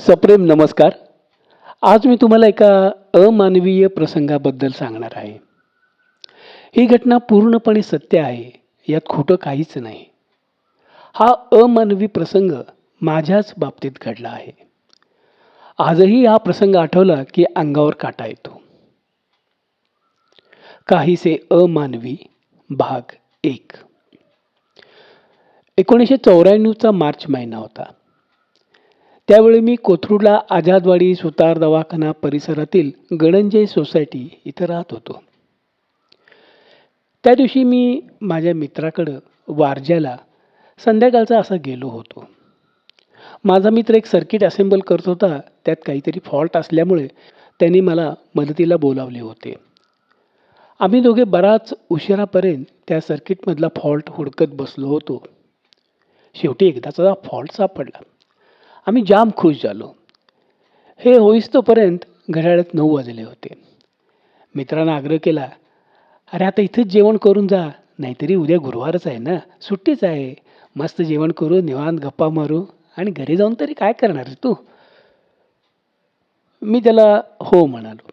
सप्रेम नमस्कार. आज मी तुम्हाला एका अमानवीय प्रसंगाबद्दल सांगणार आहे. ही घटना पूर्णपणे सत्य आहे. यात खोटं काहीच नाही. हा अमानवी प्रसंग माझ्याच बाबतीत घडला आहे. आजही हा प्रसंग आठवला की अंगावर काटा येतो. काहीसे अमानवी भाग 1. 1994चा मार्च महिना होता. त्यावेळी मी कोथरूडला आझादवाडी सुतार दवाखाना परिसरातील गणंजय सोसायटी इथं राहत होतो. त्या दिवशी मी माझ्या मित्राकडं वारज्याला संध्याकाळचा असा गेलो होतो. माझा मित्र एक सर्किट असेंबल करत होता. त्यात काहीतरी फॉल्ट असल्यामुळे त्यांनी मला मदतीला बोलावले होते. आम्ही दोघे बराच उशिरापर्यंत त्या सर्किटमधला फॉल्ट हुडकत बसलो होतो. शेवटी एकदाचा फॉल्ट सापडला. आम्ही जाम खुश झालो. हे होईस्तोपर्यंत घड्याळात 9 वाजले होते. मित्रानं आग्रह केला, अरे आता इथंच जेवण करून जा, नाहीतरी उद्या गुरुवारच आहे ना, सुट्टीच आहे. मस्त जेवण करू, निवांत गप्पा मारू आणि घरी जाऊन तरी काय करणार तू? मी त्याला हो म्हणालो.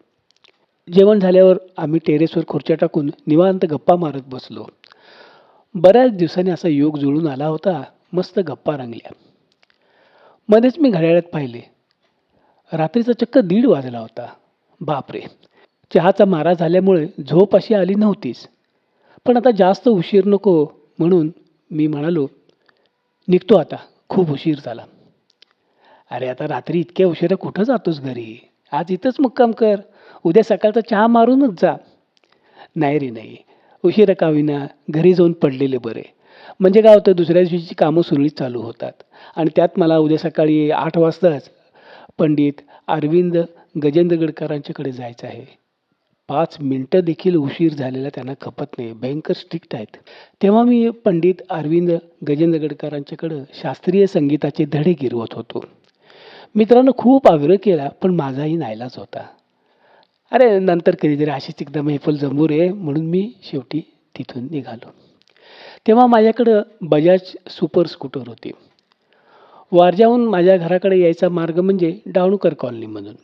जेवण झाल्यावर आम्ही टेरेसवर खुर्च्या टाकून निवांत गप्पा मारत बसलो. बऱ्याच दिवसांनी असा योग जुळून आला होता. मस्त गप्पा रंगल्या. मध्येच मी घड्याळात पाहिले. रात्रीचा चक्क 1:30 वाजला होता. बापरे! चहाचा मारा झाल्यामुळे झोप अशी आली नव्हतीच. पण आता जास्त उशीर नको म्हणून मी म्हणालो, निघतो आता, खूप उशीर झाला. अरे आता रात्री इतक्या उशिरा कुठं जातोस घरी? आज इथंच मुक्काम कर. उद्या सकाळचा चहा मारूनच जा. नाही रे नाही. उशिरा का होईना घरी जाऊन पडलेले बरे. म्हणजे काय होतं, दुसऱ्या दिवशीची कामं सुरळीत चालू होतात. आणि त्यात मला उद्या सकाळी 8 वाजताच पंडित अरविंद गजेंद्रगडकरांच्याकडे जायचं आहे. 5 मिनिटं देखील उशीर झालेला त्यांना खपत नाही. भयंकर स्ट्रिक्ट आहेत. तेव्हा मी पंडित अरविंद गजेंद्रगडकरांच्याकडं शास्त्रीय संगीताचे धडे गिरवत होतो. मित्रानं खूप आग्रह केला, पण माझाही नाईलाज होता. अरे नंतर कधीतरी अशीच एकदा मैफल जमू रे म्हणून मी शेवटी तिथून निघालो. तेव्हा माझ्याकडं बजाज सुपर स्कूटर होती. वारज्याहून माझ्या घराकडे यायचा मार्ग म्हणजे डहाणूकर कॉलनीमधून.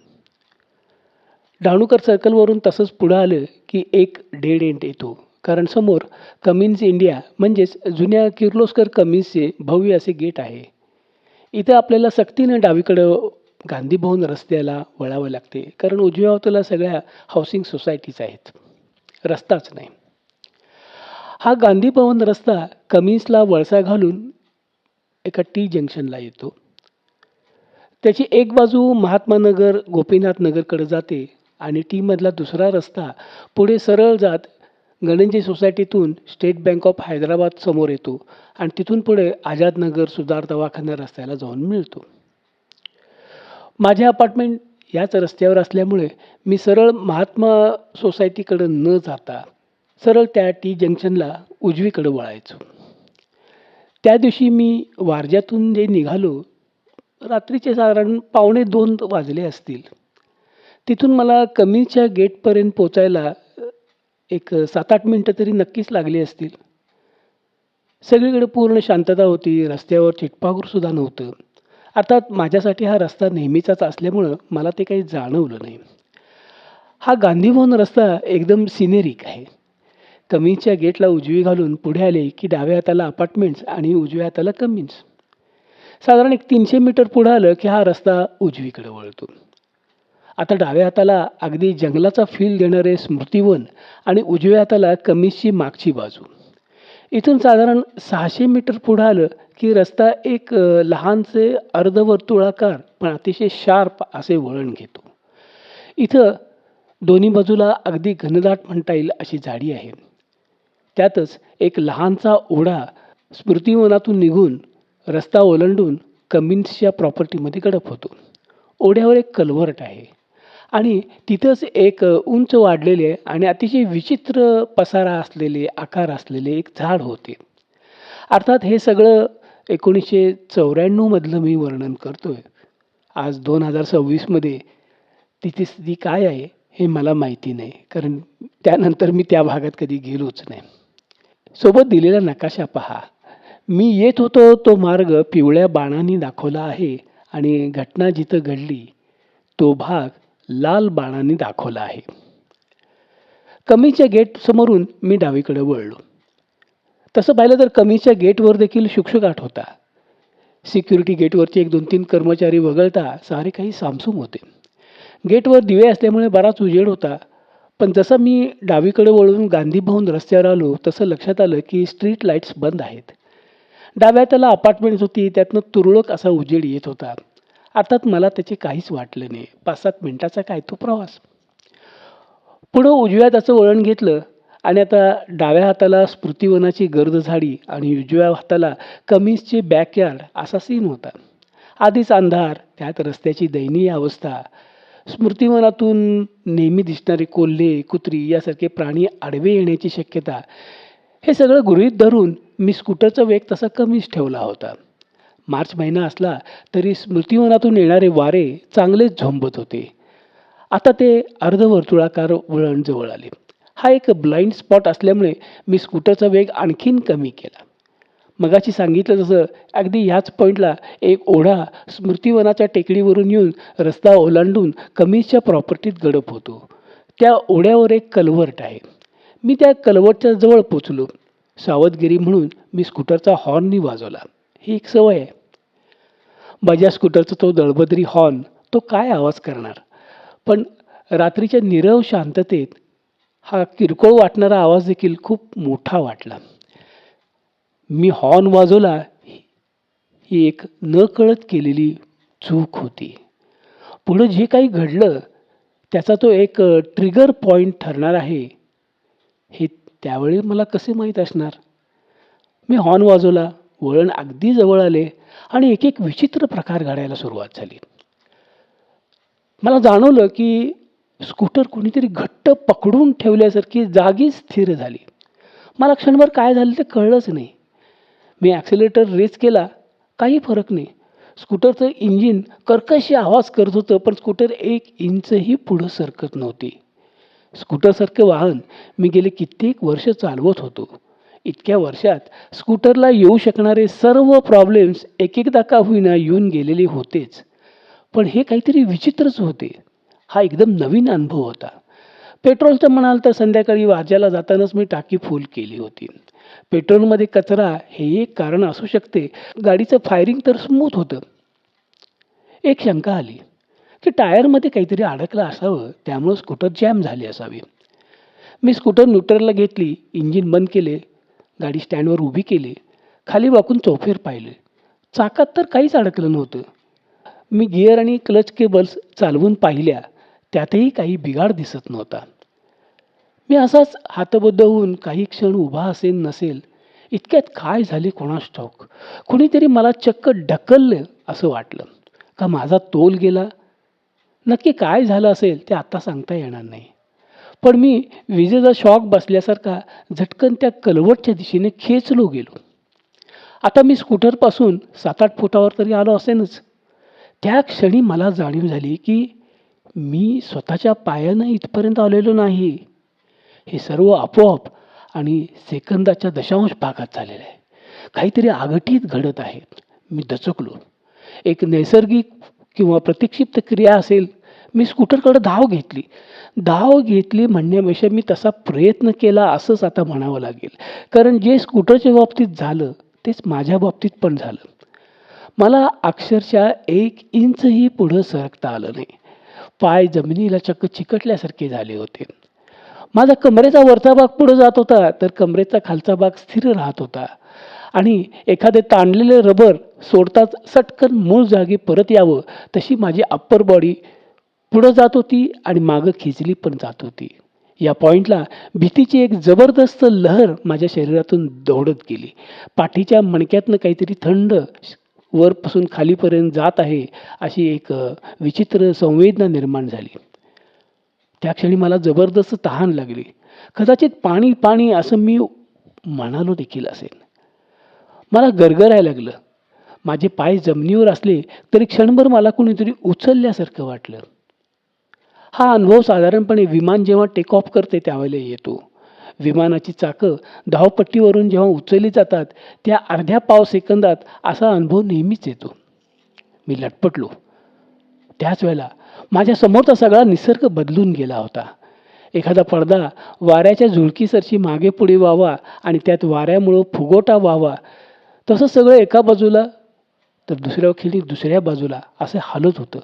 डहाणूकर सर्कलवरून तसंच पुढं आलं की एक डेड एंड येतो. कारण समोर कमिन्स इंडिया म्हणजेच जुन्या किर्लोस्कर कमिन्सचे भव्य असे गेट आहे. इथं आपल्याला सक्तीनं डावीकडं गांधी भवन रस्त्याला वळावं लागते. कारण उजव्या बाजूला सगळ्या हाऊसिंग सोसायटीज आहेत. रस्ताच नाही. हा गांधी भवन रस्ता कमिन्सला वळसा घालून एका टी जंक्शनला येतो. त्याची एक बाजू महात्मा नगर, गोपीनाथ नगरकडे जाते आणि टी मधला दुसरा रस्ता पुढे सरळ जात गणंजय सोसायटीतून स्टेट बँक ऑफ हैदराबाद समोर येतो आणि तिथून पुढे आझाद नगर सुधार दवाखाना रस्त्याला जाऊन मिळतो. माझे अपार्टमेंट याच रस्त्यावर असल्यामुळे मी सरळ महात्मा सोसायटीकडे न जाता सरळ त्या टी जंक्शनला उजवीकडे वळायचो. त्या दिवशी मी वारज्यातून जे निघालो, रात्रीचे साधारण 1:45 वाजले असतील. तिथून मला कमिन्सच्या गेटपर्यंत पोचायला एक 7-8 मिनिटं तरी नक्कीच लागली असतील. सगळीकडे पूर्ण शांतता होती. रस्त्यावर चिटपाखरूसुद्धा नव्हतं. अर्थात माझ्यासाठी हा रस्ता नेहमीचाच असल्यामुळं मला ते काही जाणवलं नाही. हा गांधी भवन रस्ता एकदम सिनेरिक आहे. कमिन्सच्या गेटला उजवी घालून पुढे आले की डाव्या हाताला अपार्टमेंट्स आणि उजव्या हाताला कमिन्स. साधारण एक 300 मीटर पुढे आलं की हा रस्ता उजवीकडे वळतो. आता डाव्या हाताला अगदी जंगलाचा फील देणारे स्मृतिवन आणि उजव्या हाताला कमिन्सची मागची बाजू. इथून साधारण 600 मीटर पुढे आलं की रस्ता एक लहानसे अर्धवर्तुळाकार पण अतिशय शार्प असे वळण घेतो. इथं दोन्ही बाजूला अगदी घनदाट म्हणता येईल अशी झाडी आहे. त्यातच एक लहानसा ओढा स्मृतिवनातून निघून रस्ता ओलांडून कमिन्सच्या प्रॉपर्टीमध्ये गडप होतो. ओढ्यावर एक कल्व्हर्ट आहे आणि तिथंच एक उंच वाढलेले आणि अतिशय विचित्र पसारा असलेले, आकार असलेले एक झाड होते. अर्थात हे सगळं 1994 मधलं मी वर्णन करतोय. आज 2026 मध्ये तिची स्थिती काय आहे हे मला माहिती नाही, कारण त्यानंतर मी त्या भागात कधी गेलोच नाही. सोबत दिलेला नकाशा पहा. मी येत होतो तो मार्ग पिवळ्या बाणांनी दाखवला आहे आणि घटना जिथं घडली तो भाग लाल बाणाने दाखवला आहे. कमीच्या गेट समोरून मी डावीकडे वळलो. तसं पाहिलं तर कमीच्या गेटवर देखील शुकशुकाट होता. सिक्युरिटी गेटवरचे 1-2-3 कर्मचारी वगळता सारे काही सामसूम होते. गेटवर दिवे असल्यामुळे बराच उजेड होता. पण जसं मी डावीकडे वळून गांधी भवन रस्त्यावर आलो तसं लक्षात आलं की स्ट्रीट लाईट्स बंद आहेत. डाव्या त्याला अपार्टमेंट्स होती, त्यातनं तुरळक असा उजेड येत होता. अर्थात मला त्याचे काहीच वाटलं नाही. 5-7 मिनिटाचा काय तो प्रवास. पुढं उजव्या त्याचं वळण घेतलं आणि आता डाव्या हाताला स्मृतिवनाची गर्द झाडी आणि उजव्या हाताला कमिन्सचे बॅकयार्ड असा सीन होता. आधीच अंधार, त्यात रस्त्याची दयनीय अवस्था, स्मृतिवनातून नेहमी दिसणारे कोल्हे, कुत्री यासारखे प्राणी आडवे येण्याची शक्यता, हे सगळं गृहीत धरून मी स्कूटरचा वेग तसा कमीच ठेवला होता. मार्च महिना असला तरी स्मृतिवनातून येणारे वारे चांगलेच झोंबत होते. आता ते अर्धवर्तुळाकार वळण जवळ आले. हा एक ब्लाइंड स्पॉट असल्यामुळे मी स्कूटरचा वेग आणखीन कमी केला. मगाशी सांगितलं तसं अगदी ह्याच पॉईंटला एक ओढा स्मृतिवनाच्या टेकडीवरून येऊन रस्ता ओलांडून कमिन्सच्या प्रॉपर्टीत गडप होतो. त्या ओढ्यावर एक कलवर्ट आहे. मी त्या कलवर्टच्या जवळ पोचलो. सावधगिरी म्हणून मी स्कूटरचा हॉर्नही वाजवला. ही एक सवय आहे. माझ्या स्कूटरचा तो दळबद्री हॉर्न तो काय आवाज करणार, पण रात्रीच्या नीरव शांततेत हा किरकोळ वाटणारा आवाज देखील खूप मोठा वाटला. मी हॉर्न वाजवला ही एक नकळत केलेली चूक होती. पुढं जे काही घडलं त्याचा तो एक ट्रिगर पॉईंट ठरणार आहे हे त्यावेळी मला कसे माहीत असणार. मी हॉर्न वाजवला, वळण अगदी जवळ आले आणि एक एक विचित्र प्रकार घडायला सुरुवात झाली. मला जाणवलं की स्कूटर कोणीतरी घट्ट पकडून ठेवल्यासारखी जागीच स्थिर झाली. मला क्षणभर काय झालं ते कळलंच नाही. मी ॲक्सिलेटर रेस केला, काही फरक नाही. स्कूटरचं इंजिन कर्कश आवाज करत होतं, पण स्कूटर 1 इंचही पुढं सरकत नव्हती. स्कूटरसारखं वाहन मी गेले कित्येक वर्ष चालवत होतो. इतक्या वर्षात स्कूटरला येऊ शकणारे सर्व प्रॉब्लेम्स एक-एकदा का होईना येऊन गेलेले होतेच. पण हे काहीतरी विचित्रच होते. हा एकदम नवीन अनुभव होता. पेट्रोलचं म्हणाल तर संध्याकाळी वाज्याला जातानाच मी टाकी फुल केली होती. पेट्रोलमध्ये कचरा हे एक कारण असू शकते. गाडीचं फायरिंग तर स्मूथ होतं. एक शंका आली की टायरमध्ये काहीतरी अडकलं असावं, त्यामुळं स्कूटर जॅम झाली असावी. मी स्कूटर न्यूट्रलला घेतली, इंजिन बंद केले, गाडी स्टँडवर उभी केली, खाली वाकून चौफेर पाहिले. चाकात तर काहीच अडकलं नव्हतं. मी गिअर आणि क्लच केबल्स चालवून पाहिल्या, त्यातही काही बिघाड दिसत नव्हता. मी असाच हातबद्ध होऊन काही क्षण उभा असेल नसेल. इतक्यात काय झाले कोणास ठाऊक. कुणीतरी मला चक्क ढकललं असं वाटलं. का माझा तोल गेला? नक्की काय झालं असेल ते आत्ता सांगता येणार नाही. पण मी विजेचा शॉक बसल्यासारखा झटकन त्या कलवटच्या दिशेने खेचलो गेलो. आता मी स्कूटरपासून 7-8 फुटावर तरी आलो असेनच. त्या क्षणी मला जाणीव झाली की मी स्वतःच्या पायानं इथपर्यंत आलेलो नाही. हे सर्व आपोआप आणि सेकंदाच्या दशांश भागात झालेलं आहे. काहीतरी आगटीत घडत आहे. मी दचकलो. एक नैसर्गिक किंवा प्रतिक्षिप्त क्रिया असेल. मी स्कूटरकडे धाव घेतली म्हणण्यापेक्षा मी तसा प्रयत्न केला असंच आता म्हणावं लागेल. कारण जे स्कूटरच्या बाबतीत झालं तेच माझ्या बाबतीत पण झालं. मला अक्षरशः 1 इंचही पुढं सरकता आलं नाही. पाय जमिनीला चक्क चिकटल्यासारखे झाले होते. माझा कमरेचा वरचा भाग पुढे जात होता, तर कमरेचा खालचा भाग स्थिर राहत होता आणि एखादे ताणलेले रबर सोडताच सटकन मूळ जागी परत यावं तशी माझी अप्पर बॉडी पुढं जात होती आणि मागं खिचली पण जात होती. या पॉईंटला भीतीची एक जबरदस्त लहर माझ्या शरीरातून दौडत गेली. पाठीच्या मणक्यातनं काहीतरी थंड वरपासून खालीपर्यंत जात आहे अशी एक विचित्र संवेदना निर्माण झाली. त्या क्षणी मला जबरदस्त तहान लागली. कदाचित पाणी असं मी म्हणालो देखील असेल. मला गरगरायला लागलं. माझे पाय जमिनीवर असले तरी क्षणभर मला कोणीतरी उचलल्यासारखं वाटलं. हा अनुभव साधारणपणे विमान जेव्हा टेक ऑफ करते त्यावेळेला येतो. विमानाची चाकं धावपट्टीवरून जेव्हा उचलली जातात त्या अर्ध्या पाव सेकंदात असा अनुभव नेहमीच येतो. मी लटपटलो. त्याच वेळेला माझ्या समोरचा सगळा निसर्ग बदलून गेला होता. एखादा पडदा वाऱ्याच्या झुळकीसरशी मागे पुढे व्हावा आणि त्यात वाऱ्यामुळं फुगोटा व्हावा, तसं सगळं एका बाजूला तर दुसऱ्या खिली दुसऱ्या बाजूला असं हालत होतं.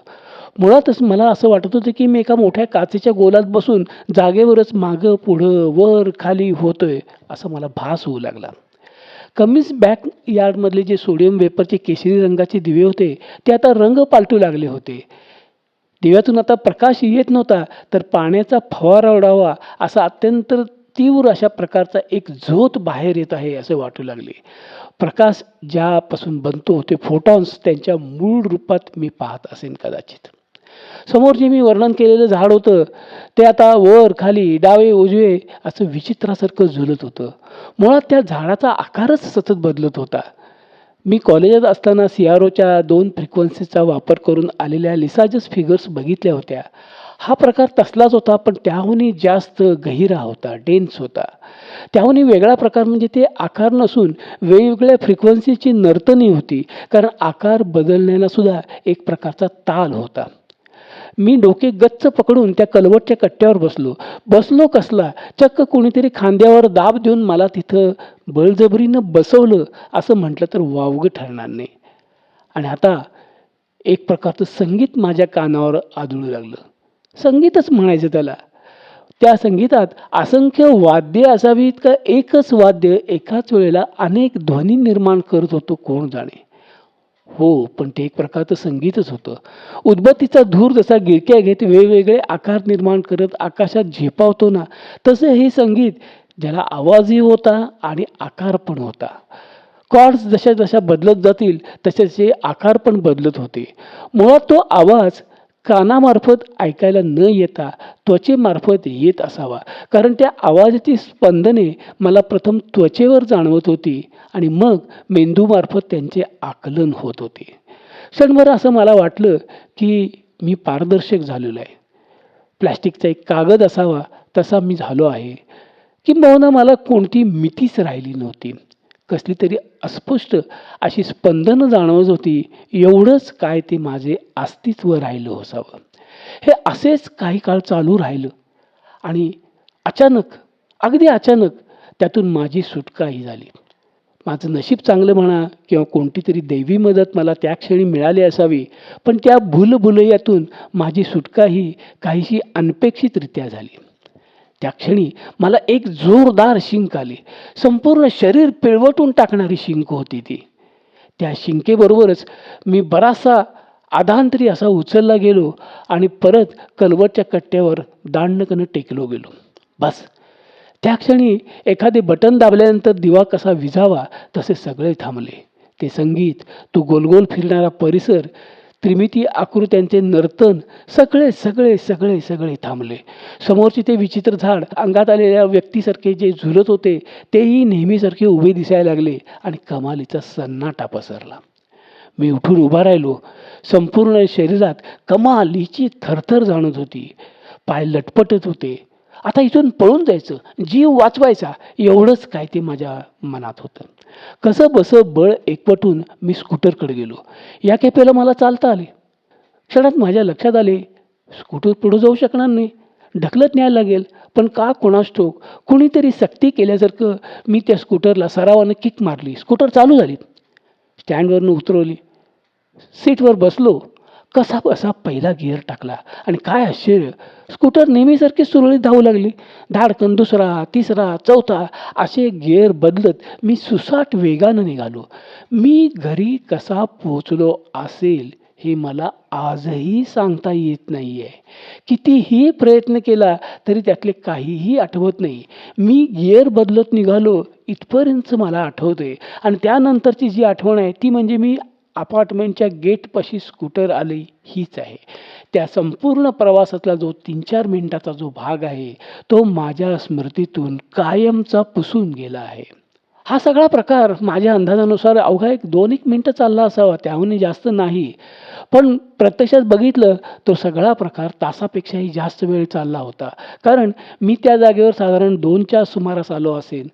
मुळातच मला असं वाटत होतं की मी एका मोठ्या काचेच्या गोलात बसून जागेवरच मागं पुढं वर खाली होतोय असं मला भास होऊ लागला. कमीज बॅक यार्डमधले जे सोडियम वेपरचे केशरी रंगाचे दिवे होते ते आता रंग पालटू लागले होते. दिव्यातून आता प्रकाश येत नव्हता, तर पाण्याचा फवारा उडावा असा अत्यंत तीव्र अशा प्रकारचा एक झोत बाहेर येत आहे असे वाटू लागले. प्रकाश ज्यापासून बनतो ते फोटॉन्स त्यांच्या मूळ रूपात मी पाहत असेन कदाचित. समोर जे मी वर्णन केलेलं झाड होतं ते आता वर खाली डावे उजवे असं विचित्रासारखं झुलत होतं. मुळात त्या झाडाचा आकारच सतत बदलत होता. मी कॉलेजात असताना CROच्या 2 फ्रिक्वेन्सीचा वापर करून आलेल्या लिसाजस फिगर्स बघितल्या होत्या. हा प्रकार तसलाच होता, पण त्याहूनही जास्त गहिरा होता, डेन्स होता. त्याहूनही वेगळा प्रकार म्हणजे ते आकार नसून वेगवेगळ्या फ्रिक्वेन्सीची नर्तनी होती, कारण आकार बदलण्याला सुद्धा एक प्रकारचा ताल होता. मी डोके गच्च पकडून त्या कलवटच्या कट्ट्यावर बसलो कसला, चक्क कोणीतरी खांद्यावर दाब देऊन मला तिथं बळजबरीनं बसवलं असं म्हटलं तर वावगं ठरणार नाही. आणि आता एक प्रकारचं संगीत माझ्या कानावर आदळू लागलं. संगीतच म्हणायचं त्याला. त्या संगीतात असंख्य वाद्ये असावीत का एकच वाद्य एकाच वेळेला अनेक ध्वनी निर्माण करत होतो कोण जाणे. हो, पण ते एक प्रकारचं संगीतच होतं. उदबत्तीचा धूर जसा गिरक्या घेत वेगवेगळे आकार निर्माण करत आकाशात झेपावतो ना, तसं हे संगीत ज्याला आवाजही होता आणि आकार पण होता. कॉर्ड्स जशा जशा बदलत जातील तसे तसे आकार पण बदलत होते. मुळात तो आवाज कानामार्फत ऐकायला न येता त्वचेमार्फत येत असावा, कारण त्या आवाजाची स्पंदने मला प्रथम त्वचेवर जाणवत होती आणि मग मेंदूमार्फत त्यांचे आकलन होत होते. क्षणभर असं मला वाटलं की मी पारदर्शक झालेलो आहे. प्लॅस्टिकचा एक कागद असावा तसा मी झालो आहे. किंबहुना मला कोणती मितीच राहिली नव्हती. कसली तरी अस्पष्ट अशी स्पंदनं जाणवत होती. एवढंच काय ते माझे अस्तित्व राहिलं असावं. हे असेच काही काळ चालू राहिलं आणि अचानक, अगदी अचानक त्यातून माझी सुटकाही झाली. माझं नशीब चांगलं म्हणा किंवा कोणती तरी दैवी मदत मला त्या क्षणी मिळाली असावी, पण त्या भूलभुलैयातून माझी सुटका ही काहीशी अनपेक्षितरित्या झाली. त्या क्षणी मला एक जोरदार शिंक आली. संपूर्ण शरीर पिळवटून टाकणारी शिंक होती ती. त्या शिंकेबरोबरच मी बराचसा अधांतरी असा उचलला गेलो आणि परत कलवटच्या कट्ट्यावर दांडकन टेकलो गेलो. बस त्या क्षणी एखादे बटन दाबल्यानंतर दिवा कसा विझावा तसे सगळे थांबले. ते संगीत, तो गोलगोल फिरणारा परिसर, त्रिमिती आकृत्यांचे नर्तन, सगळे सगळे सगळे सगळे थांबले. समोरचे ते विचित्र झाड, अंगात आलेल्या व्यक्तीसारखे जे झुलत होते तेही नेहमीसारखे उभे दिसायला लागले आणि कमालीचा सन्नाटा पसरला. मी उठून उभा राहिलो. संपूर्ण शरीरात कमालीची थरथर जाणवत होती. पाय लटपटत होते. आता इथून पळून जायचं, जीव वाचवायचा, एवढंच काय ते माझ्या मनात होतं. कसं बसं बळ एकवटून मी स्कूटरकडे गेलो. या खेपेला मला चालता आले. क्षणात माझ्या लक्षात आले, स्कूटर पुढे जाऊ शकणार नाही, ढकलत न्यायला लागेल. पण का कोणास ठाऊक कुणीतरी सक्ती केल्यासारखं मी त्या स्कूटरला सरावानं किक मारली. स्कूटर चालू झाली. स्टँडवरनं उतरवली. सीटवर बसलो. कसा बसा पहिला गिअर टाकला आणि काय आश्चर्य, स्कूटर नेहमीसारखी सुरळीत धावू लागली. धाडकन दुसरा, तिसरा, चौथा असे गिअर बदलत मी सुसाट वेगानं निघालो. मी घरी कसा पोहोचलो असेल हे मला आजही सांगता येत नाही आहे. कितीही प्रयत्न केला तरी त्यातले काहीही आठवत नाही. मी गिअर बदलत निघालो इथपर्यंत मला आठवते आणि त्यानंतरची जी आठवण आहे ती म्हणजे मी अपार्टमेंटच्या गेटपाशी स्कूटर आली हीच आहे. त्या संपूर्ण प्रवासातला जो 3-4 मिनिटाचा जो भाग आहे तो माझ्या स्मृतीतून कायमचा पुसून गेला आहे. हा सगळा प्रकार माझ्या अंदाजानुसार अवघा एक 2-1 मिनिटं चालला असावा, त्याहूनही जास्त नाही. पण प्रत्यक्षात बघितलं तो सगळा प्रकार तासापेक्षाही जास्त वेळ चालला होता. कारण मी त्या जागेवर साधारण 2च्या सुमारास आलो असेल.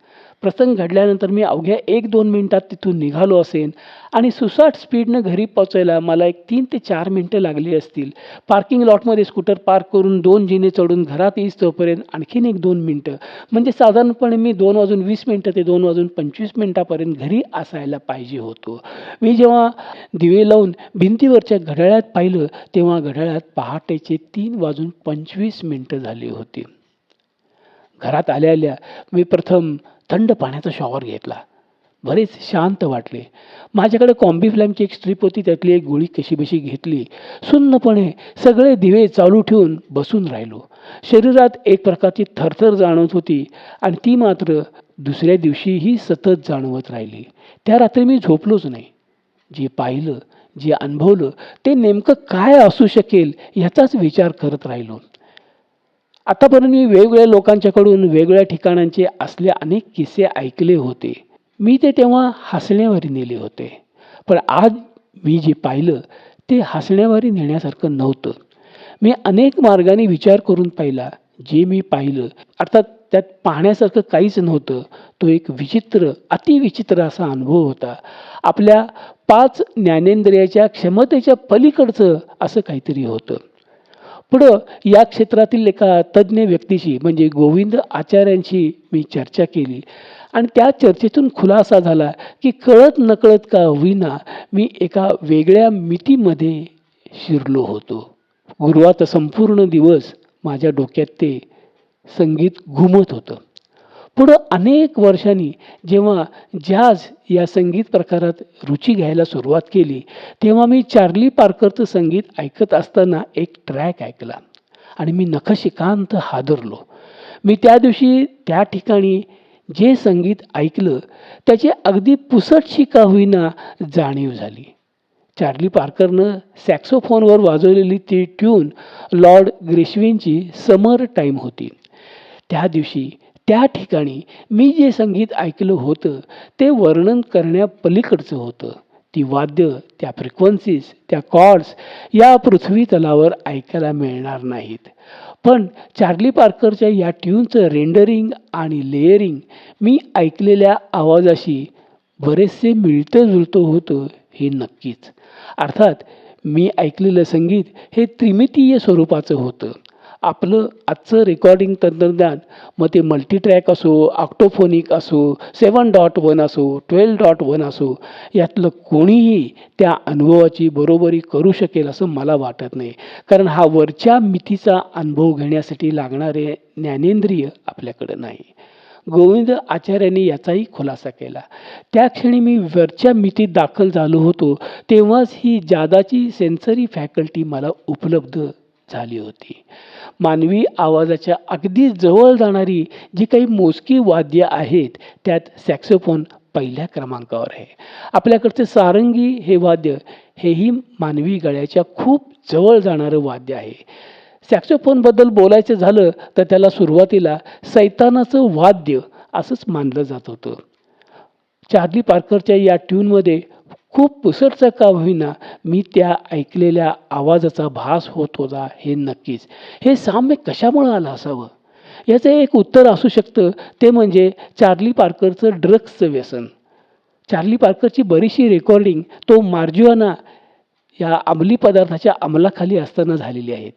प्रसंग घडल्यानंतर मी अवघ्या 1-2 मिनिटात तिथून निघालो असेन आणि सुसाट स्पीडनं घरी पोहोचायला मला एक 3 ते 4 मिनिटं लागली असतील. पार्किंग लॉटमध्ये स्कूटर पार्क करून 2 जिने चढून घरात येईस्तोपर्यंत आणखीन 1-2 मिनिटं, म्हणजे साधारणपणे मी 2:20 मिनिटं ते 2:25 मिनिटापर्यंत घरी असायला पाहिजे होतो. मी जेव्हा दिवे लावून भिंतीवरच्या घड्याळात पाहिलं, तेव्हा घड्याळात पहाटेचे 3:25 मिनिटं झाली होती. घरात आल्या मी प्रथम थंड पाण्याचा शॉवर घेतला. बरेच शांत वाटले. माझ्याकडे कॉम्बी फ्लॅमची एक स्ट्रीप होती, त्यातली एक गोळी कशीबशी घेतली. सुन्नपणे सगळे दिवे चालू ठेवून बसून राहिलो. शरीरात एक प्रकारची थरथर जाणवत होती आणि ती मात्र दुसऱ्या दिवशीही सतत जाणवत राहिली. त्या रात्री मी झोपलोच नाही. जे पाहिलं, जे अनुभवलं ते नेमकं काय असू शकेल याचाच विचार करत राहिलो. आतापर्यंत मी वेगवेगळ्या लोकांच्याकडून वेगवेगळ्या ठिकाणांचे असले अनेक किस्से ऐकले होते. मी ते तेव्हा हसण्यावारी नेले होते. पण आज मी जे पाहिलं ते हसण्यावारी नेण्यासारखं नव्हतं. मी अनेक मार्गाने विचार करून पाहिला. जे मी पाहिलं अर्थात त्यात पाहण्यासारखं काहीच नव्हतं. तो एक विचित्र, अतिविचित्र असा अनुभव होता. आपल्या 5 ज्ञानेंद्रियाच्या क्षमतेच्या पलीकडचं असं काहीतरी होतं. पुढं या क्षेत्रातील एका तज्ज्ञ व्यक्तीशी म्हणजे गोविंद आचार्यांशी मी चर्चा केली आणि त्या चर्चेतून खुलासा झाला की कळत नकळत का होईना मी एका वेगळ्या मितीमध्ये शिरलो होतो. गुरुवारचा संपूर्ण दिवस माझ्या डोक्यात ते संगीत घुमत होतं. पुढं अनेक वर्षांनी जेव्हा जॅझ या संगीत प्रकारात रुची घ्यायला सुरुवात केली, तेव्हा मी चार्ली पार्करचं संगीत ऐकत असताना एक ट्रॅक ऐकला आणि मी नखशिखांत हादरलो. मी त्या दिवशी त्या ठिकाणी जे संगीत ऐकलं त्याची अगदी पुसटशी का होईना जाणीव झाली. चार्ली पार्करनं सॅक्सोफोनवर वाजवलेली ती ट्यून लॉर्ड ग्रिश्विनची समर टाईम होती. त्या दिवशी त्या ठिकाणी मी जे संगीत ऐकलं होतं ते वर्णन करण्यापलीकडचं होतं. ती वाद्य, त्या फ्रिक्वेन्सीज, त्या कॉर्ड्स या पृथ्वी तलावर ऐकायला मिळणार नाहीत. पण चार्ली पार्करच्या या ट्यूनचं रेंडरिंग आणि लेअरिंग मी ऐकलेल्या आवाजाशी बरेचसे मिळतं जुळतं होतं हे नक्कीच. अर्थात मी ऐकलेलं संगीत हे त्रिमितीय स्वरूपाचं होतं. आपलं आजचं रेकॉर्डिंग तंत्रज्ञान, मग ते मल्टीट्रॅक असो, ऑक्टोफोनिक असो, 7.1 असो, 12.1 असो, यातलं कोणीही त्या अनुभवाची बरोबरी करू शकेल असं मला वाटत नाही. कारण हा वरच्या मितीचा अनुभव घेण्यासाठी लागणारे ज्ञानेंद्रिय आपल्याकडे नाही. गोविंद आचार्यांनी याचाही खुलासा केला. त्या क्षणी मी वरच्या मितीत दाखल झालो होतो तेव्हाच ही जादाची सेन्सरी फॅकल्टी मला उपलब्ध झाली होती. मानवी आवाजाच्या अगदी जवळ जाणारी जी काही मोजकी वाद्य आहेत त्यात सॅक्सोफोन पहिल्या क्रमांकावर आहे. आपल्याकडचे सारंगी हे वाद्य हेही मानवी गळ्याच्या खूप जवळ जाणारं वाद्य आहे. सॅक्सोफोनबद्दल बोलायचं झालं तर त्याला सुरुवातीला सैतानाचं वाद्य असंच मानलं जात होतं. चार्ली पार्करच्या या ट्यूनमध्ये खूप पुसटचा का होईना मी त्या ऐकलेल्या आवाजाचा भास होत होता हे नक्कीच. हे साम्य कशामुळे आलं असावं याचं एक उत्तर असू शकतं, ते म्हणजे चार्ली पार्करचं ड्रग्सचं व्यसन. चार्ली पार्करची बरीचशी रेकॉर्डिंग तो मार्जुआना या अंमली पदार्थाच्या अंमलाखाली असताना झालेली आहेत.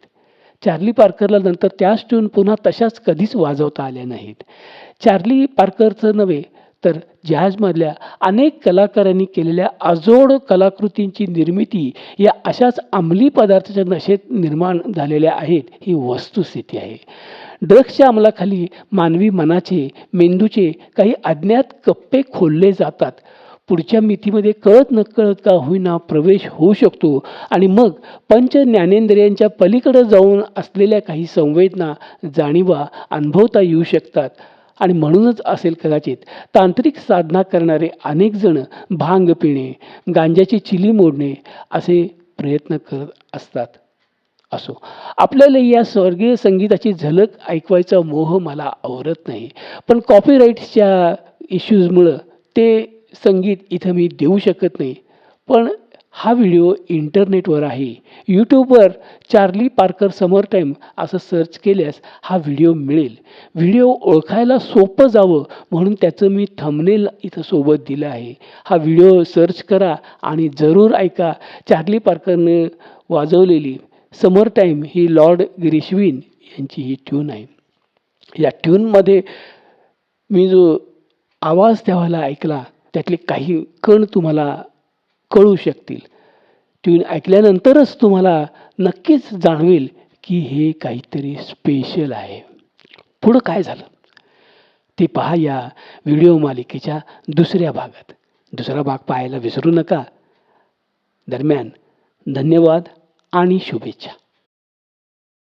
चार्ली पार्करला नंतर त्याच ट्यून पुन्हा तशाच कधीच वाजवता आल्या नाहीत. चार्ली पार्करचं नव्हे तर जॅझमधल्या अनेक कलाकारांनी केलेल्या अजोड कलाकृतींची निर्मिती या अशाच अंमली पदार्थाच्या नशेत निर्माण झालेल्या आहेत ही वस्तुस्थिती आहे. ड्रग्सच्या अंमलाखाली मानवी मनाचे, मेंदूचे काही अज्ञात कप्पे खोलले जातात. पुढच्या मितीमध्ये कळत नकळत का होईना प्रवेश होऊ शकतो आणि मग पंच ज्ञानेंद्रियांच्या पलीकडे जाऊन असलेल्या काही संवेदना, जाणीवा अनुभवता येऊ शकतात. आणि म्हणूनच असेल कदाचित तांत्रिक साधना करणारे अनेक जण भांग पिणे, गांजाची चिली मोडणे असे प्रयत्न करत असतात. असो, आपल्याला या स्वर्गीय संगीताची झलक ऐकवायचा मोह मला आवरत नाही. पण कॉपीराईट्सच्या इश्यूजमुळं ते संगीत इथं मी देऊ शकत नाही. पण हा व्हिडिओ इंटरनेटवर आहे. यूट्यूबवर चार्ली पार्कर समर टाईम असं सर्च केल्यास हा व्हिडिओ मिळेल. व्हिडिओ ओळखायला सोपं जावं म्हणून त्याचं मी थंबनेल इथं सोबत दिलं आहे. हा व्हिडिओ सर्च करा आणि जरूर ऐका. चार्ली पार्करने वाजवलेली समर टाईम ही लॉर्ड ग्रिशविन यांची ही ट्यून आहे. या ट्यूनमध्ये मी जो आवाज त्यावेळेला ऐकला त्यातले काही कण तुम्हाला कळू शकतील. ट्यून ऐकल्यानंतरच तुम्हाला नक्कीच जाणवेल की हे काहीतरी स्पेशल आहे. पुढं काय झालं ते पहा या व्हिडिओ मालिकेच्या दुसऱ्या भागात. दुसरा भाग पाहायला विसरू नका. दरम्यान धन्यवाद आणि शुभेच्छा.